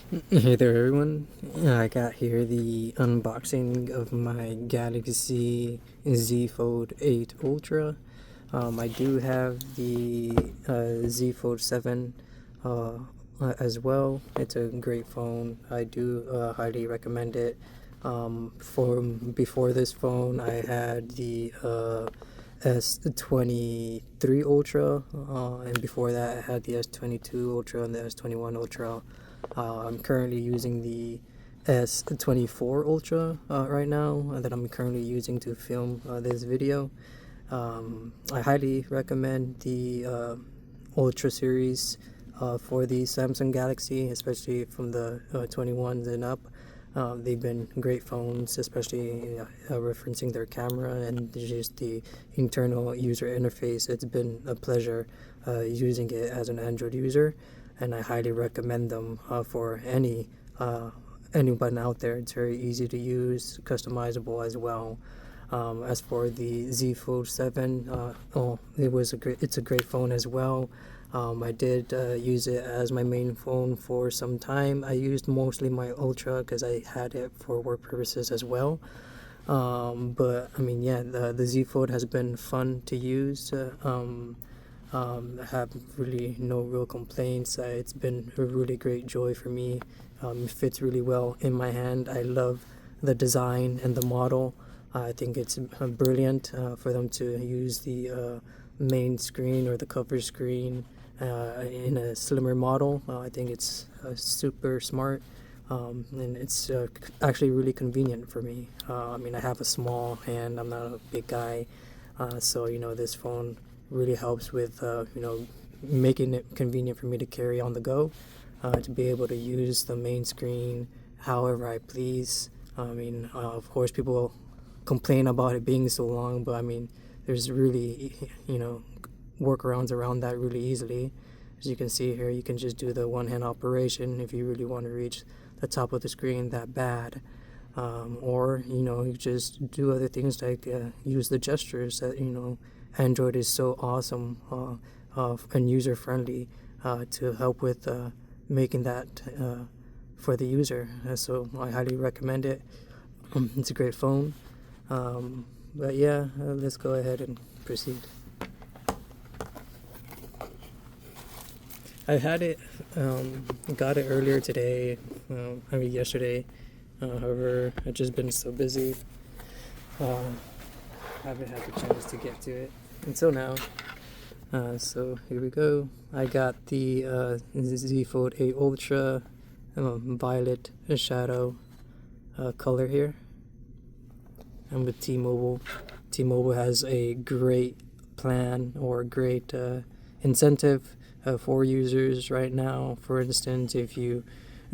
Hey there, everyone. I got here the unboxing of my Galaxy Z Fold 8 Ultra. I do have the Z Fold 7 uh, as well. It's a great phone. I do highly recommend it. Before this phone, I had the S23 Ultra, and before that, I had the S22 Ultra and the S21 Ultra. I'm currently using the S24 Ultra right now that I'm currently using to film this video. I highly recommend the Ultra series for the Samsung Galaxy, especially from the 21s and up. They've been great phones, especially referencing their camera and just the internal user interface. It's been a pleasure using it as an Android user, and I highly recommend them for anyone out there. It's very easy to use, customizable as well. As for the Z Fold 7, it's a great phone as well. I did use it as my main phone for some time. I used mostly my Ultra because I had it for work purposes as well. But I mean, yeah, the Z Fold has been fun to use. I have really no real complaints. It's been a really great joy for me. It fits really well in my hand. I love the design and the model. I think it's brilliant for them to use the main screen or the cover screen in a slimmer model. I think it's super smart, and it's actually really convenient for me. I mean, I have a small hand. I'm not a big guy, so this phone really helps with making it convenient for me to carry on the go, to be able to use the main screen however I please. I mean, of course, people complain about it being so long, but I mean, there's really, workarounds around that really easily. As you can see here, you can just do the one hand operation if you really want to reach the top of the screen that bad. Or, you just do other things like use the gestures that, Android is so awesome and user friendly to help with making that for the user. So I highly recommend it. It's a great phone. But yeah, let's go ahead and proceed. I had it, got it earlier today, I mean yesterday. However, I've just been so busy, haven't had the chance to get to it until now. So here we go. I got the Z Fold 8 Ultra violet shadow color here. I'm with T-Mobile. T-Mobile has a great plan or great incentive for users right now. For instance, if you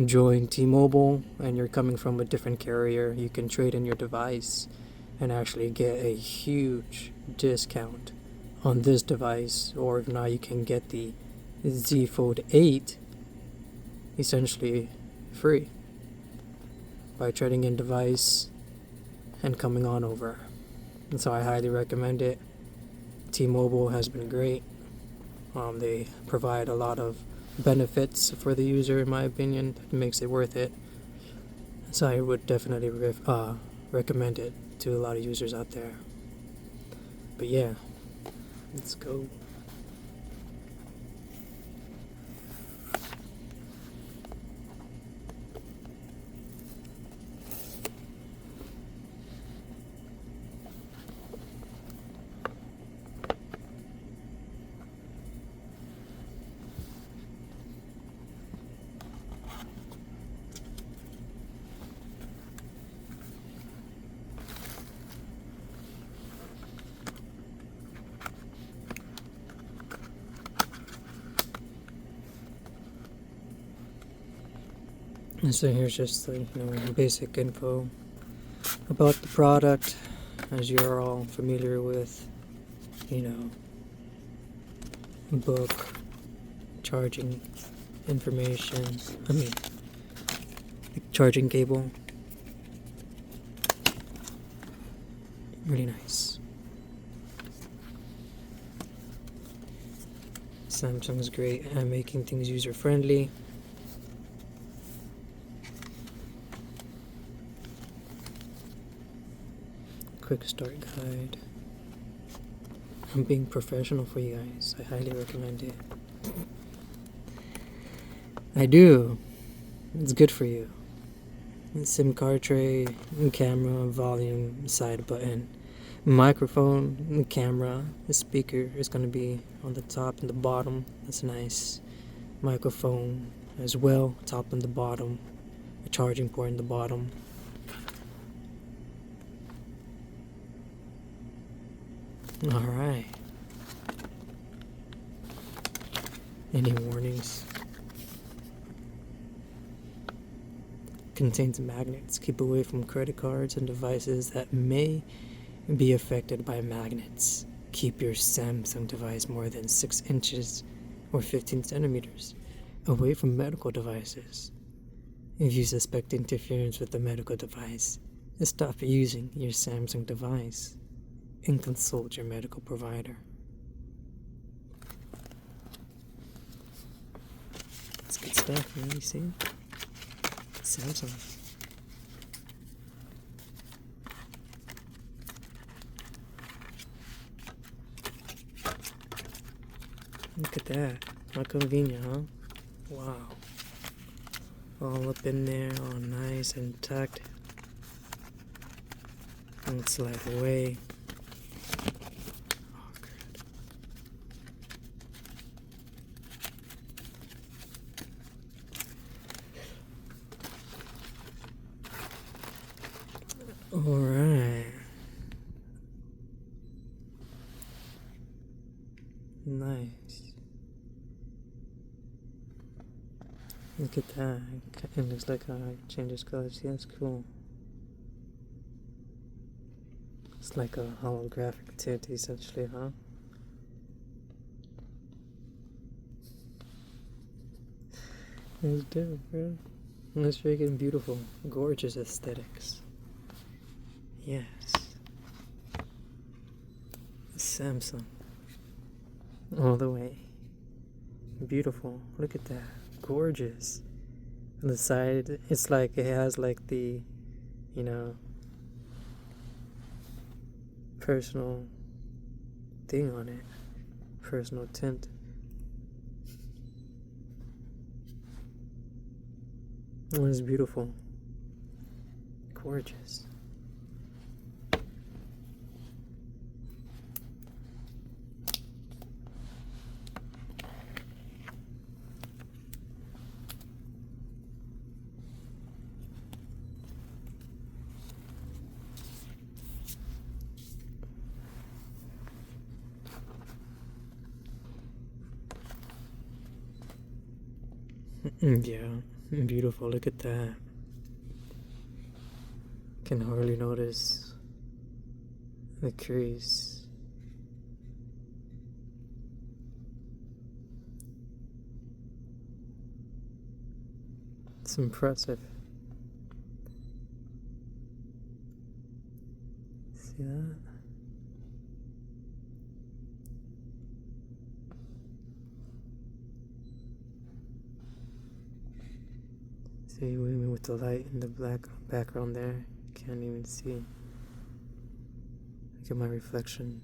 join T-Mobile and you're coming from a different carrier, you can trade in your device and actually get a huge discount on this device. Or if not, you can get the Z Fold 8 essentially free by trading in device and coming on over. And so I highly recommend it. T-Mobile has been great. They provide a lot of benefits for the user, in my opinion, that makes it worth it. So I would definitely recommend it to a lot of users out there. But yeah, let's go. And so here's just the basic info about the product, as you're all familiar with. Book, charging information. I mean, charging cable. Really nice. Samsung's great at making things user friendly. quick start guide. I'm being professional for you guys. I highly recommend it. I do. It's good for you. SIM card tray, camera, volume, side button, microphone, camera, the speaker is going to be on the top and the bottom. That's nice. Microphone as well, top and the bottom. A charging port in the bottom. Alright. Any warnings? Contains magnets. Keep away from credit cards and devices that may be affected by magnets. Keep your Samsung device more than 6 inches or 15 centimeters away from medical devices. If you suspect interference with the medical device, stop using your Samsung device and consult your medical provider. That's good stuff, man. You see? Samsung. Look at that. How convenient, huh? Wow. All up in there, all nice and tucked. And slide away. Oh, good. Alright. Nice. Look at that. It looks like it changes colors. Yeah, that's cool. It's like a holographic tint, essentially, huh? It's dope, bro. It's freaking beautiful. Gorgeous aesthetics. Yes. Samsung. All the way. Beautiful. Look at that. Gorgeous. On the side, it's like it has like the, you know, personal thing on it. Personal tint. Oh, it's beautiful. Gorgeous. Yeah, beautiful. Look at that. Can hardly notice the crease. It's impressive. See that? See, even with the light in the black background there, can't even see. Look at my reflection,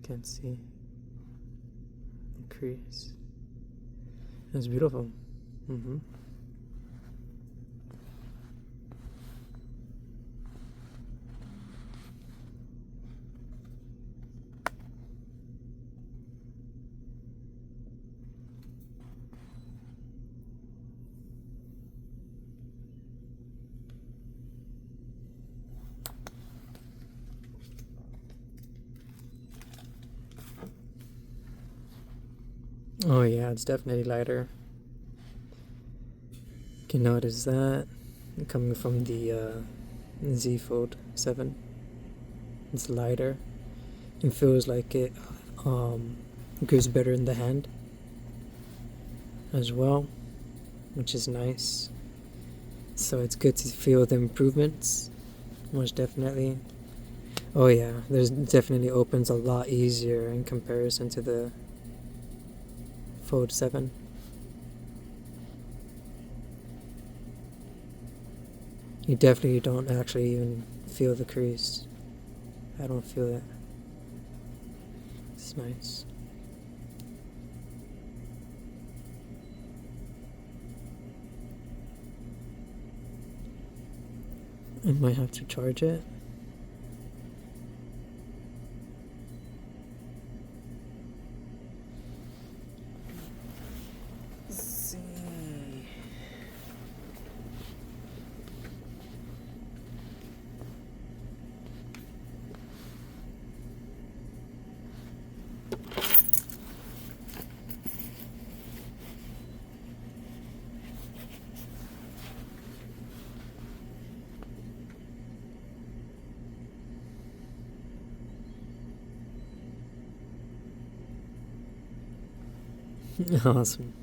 can't see the crease. It's beautiful. Oh yeah, it's definitely lighter. You can notice that coming from the Z Fold 7. It's lighter. It feels like it goes better in the hand as well, which is nice. So it's good to feel the improvements, most definitely. Oh yeah, there's definitely opens a lot easier in comparison to the Fold 7. You definitely don't actually even feel the crease. I don't feel it. It's nice. I might have to charge it. Let's see. Awesome.